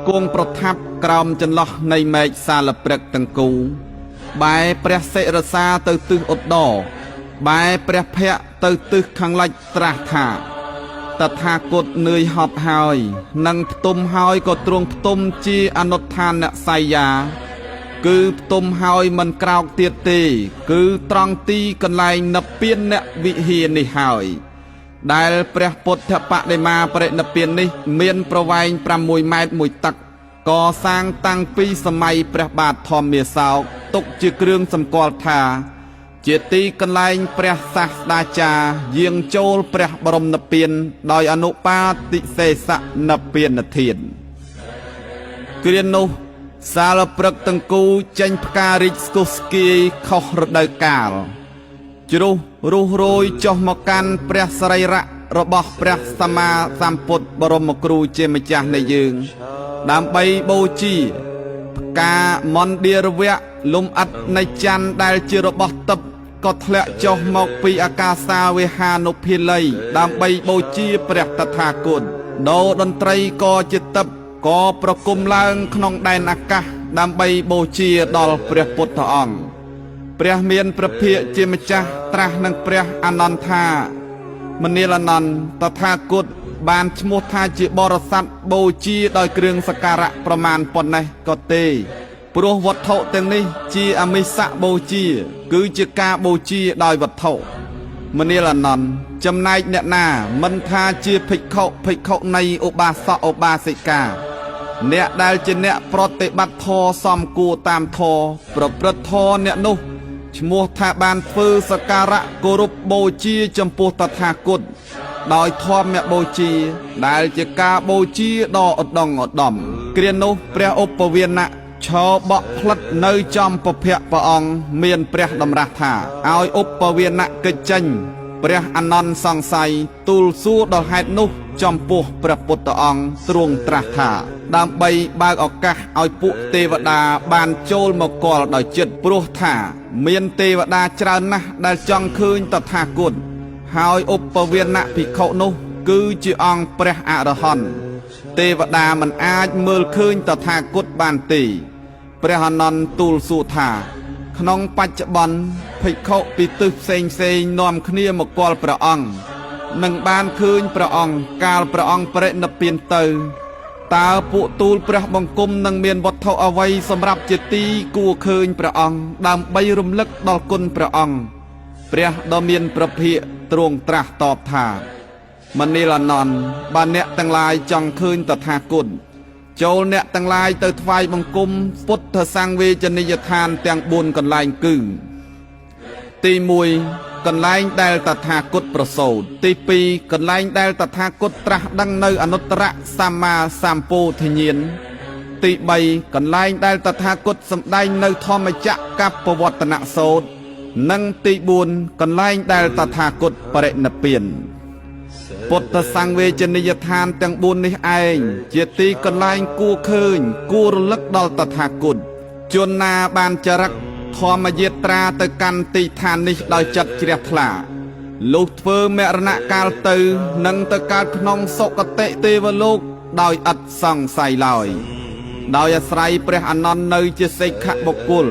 គង់ប្រថាប់ក្រោមចន្លោះនៃមេឃសាលព្រឹកទាំងគូបែរព្រះសិរសាទៅទិសឧត្តរបែរព្រះភ័ក្ត្រទៅទិសខាងលិចត្រាស់ថាតថាគតនឿយហត់ហើយនឹងផ្ទុំហើយក៏ទ្រង់ផ្ទុំជាអនុដ្ឋានអ្នកសៃយាគឺផ្ទុំហើយមិនក្រោកទៀតទេគឺត្រង់ទីកន្លែងនិព្វានអ្នកវិហារនេះហើយដែលព្រះពុទ្ធបដិមាបរិនិព្វាននេះមានប្រវែង6ម៉ែត្រមួយតឹកកសាងតាំងពីសម័យព្រះបាទធម្មមាសោកទុកជាគ្រឿងសម្គាល់ថាជាទីកន្លែងព្រះសាស្តាចារ្យយាងចូលព្រះបរមនិព្វានដោយអនុបាទិសេសនិព្វានធានគ្រានោះសាលព្រឹកទាំងគូចេញផ្ការីកស្គុះស្គាយខុសរដូវកាលជ្រុះរុះរយចុះមកកាន់ព្រះសរីរៈរបស់ព្រះសម្មាសម្ពុទ្ធបរមគ្រូជាម្ចាស់នៃយើងដើម្បីបូជាផ្កាមន្តិរវៈលំអិតនៃច័ន្ទដែលជារបស់ទិព្វក៏ធ្លាក់ចុះមកពីអាកាសាវិហានុភាល័យដើម្បីបូជាព្រះតថាគតដោតន្ត្រីក៏ជាទិព្វក៏ប្រគំឡើងក្នុងដែនអាកាសដើម្បីបូជាដល់ព្រះពុទ្ធអង្គព្រះមានព្រះភិក្ខជាម្ចាស់ត្រាស់នឹងព្រះអនន្តថាមនាលអនន្តតថាគតបានឈ្មោះថាជាបរិស័ទបូជាដោយគ្រឿងសក្ការៈប្រមាណប៉ុណ្ណេះក៏ទេព្រោះវត្ថុទាំងនេះជាអមិសបូជាគឺជាការបូជាដោយវត្ថុមនាលអនន្តចំណែកអ្នកណាមិនថាជាភិក្ខុនៃឧបាសកឧបាសិកាអ្នកដែលជាអ្នកប្រតិបត្តិធម៌សមគួរតាមធម៌ប្រព្រឹត្តធម៌អ្នកនោះឈ្មោះថាបានធ្វើសក្ការៈគោរពបូជាចំពោះតថាគតដោយធម្មបូជាដែលជាការបូជាដ៏ឧត្តមឧត្តមគ្រានោះព្រះឧបវាណៈឈរបក់ផ្លិតនៅចំពភៈព្រះអង្គមានព្រះតម្រាស់ថាឲ្យឧបវាណៈកិច្ចចេញព្រះអនន្តសង្ស័យទូលសួរដល់ហេតុនោះចំពោះព្រះពុទ្ធអង្គទ្រង់ត្រាស់ថាដើម្បីបើកឱកាសឲ្យពួកទេវតាបានចូលមកគាល់ដោយចិត្តព្រោះថាមានទេវតាច្រើនណាស់ដែលចង់ឃើញតថាគតហើយឧបវាណៈភិក្ខុនោះគឺជាអង្គព្រះអរហន្តទេវតាមិនអាចមើលឃើញតថាគតបានទេព្រះអនន្តទូលសួរថាក្នុងបច្ចុប្បន្នភិក្ខុពីទិសផ្សេងនាំគ្នាមកគាល់ព្រះអង្គនឹងបានឃើញព្រះអង្គកាលព្រះអង្គបរិនិព្វានទៅតើពួកទូលព្រះបង្គំនឹងមានវត្ថុអ្វីសម្រាប់ជាទីគួរឃើញព្រះអង្គដើម្បីរំលឹកដល់គុណព្រះអង្គព្រះដ៏មានព្រះភិក្ខទ្រង់ត្រាស់តបថាមនាលអនន្តបើអ្នកទាំងឡាយចង់ឃើញតថាគតចូលអ្នកទាំងឡាយទៅថ្វាយបង្គំពុទ្ធសង្វេជនីយដ្ឋានទាំង4កន្លែងគឺទី1កន្លែងដែលតថាគតប្រសូតទី2កន្លែងដែលតថាគតត្រាស់ដឹងនៅអនុត្តរសម្មាសម្ពោធិញ្ញាណទី3កន្លែងដែលតថាគតសម្ដែងនៅធម្មចក្រកបវត្តនសូត្រនិងទី4កន្លែងដែលតថាគតបរិនិព្វានពុទ្ធសង្វេជនីយដ្ឋានទាំង4នេះឯងជាទីកន្លែងគួរឃើញគួររលឹកដល់តថាគតជនណាបានចរិតធម្មយាត្រាទៅកាន់ទីឋាននេះដោយចិត្តជ្រះថ្លាលុះធ្វើមរណកាលទៅនឹងទៅកើតក្នុងសុគតិទេវលោកដោយឥតសង្ស័យឡើយដោយអាស្រ័យព្រះអនន្តនៅជាសិក្ខបុគ្គល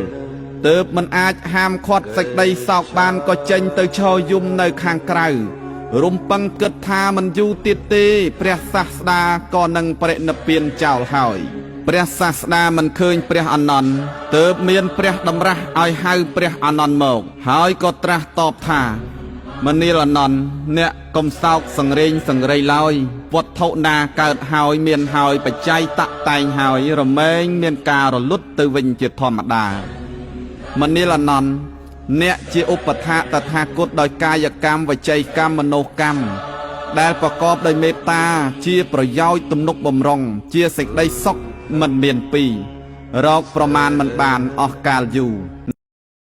ទើបមិនអាចហាមឃាត់សេចក្តីសោកបានក៏ចេញទៅឈរយំនៅខាងក្រៅរំពឹងគិតថាមិនយូរទៀតទេព្រះសាស្តាក៏នឹងបរិនិព្វានចោលហើយព្រះសាស្តាមិនឃើញព្រះអនន្តទើបមានព្រះតម្រាស់ឲ្យហៅព្រះអនន្តមកហើយក៏ត្រាស់តបថាមនាលអនន្តអ្នកកុំសោកសង្រេងសង្រៃឡើយវត្ថុណាកើតហើយមានហើយបច្ច័យតតែងហើយរមែងមានការរលត់ទៅវិញជាធម្មតាមនាលអនន្តអ្នកជាឧបថាតថាគតដោយកាយកម្មវចីកម្មមនោកម្មដែលប្រកបដោយមេត្តាជាប្រយោជន៍ទំនុកបំរុងជាសេចក្តីសុខមិនមានពីររកប្រមាណមិនបានអស់កាលយូរ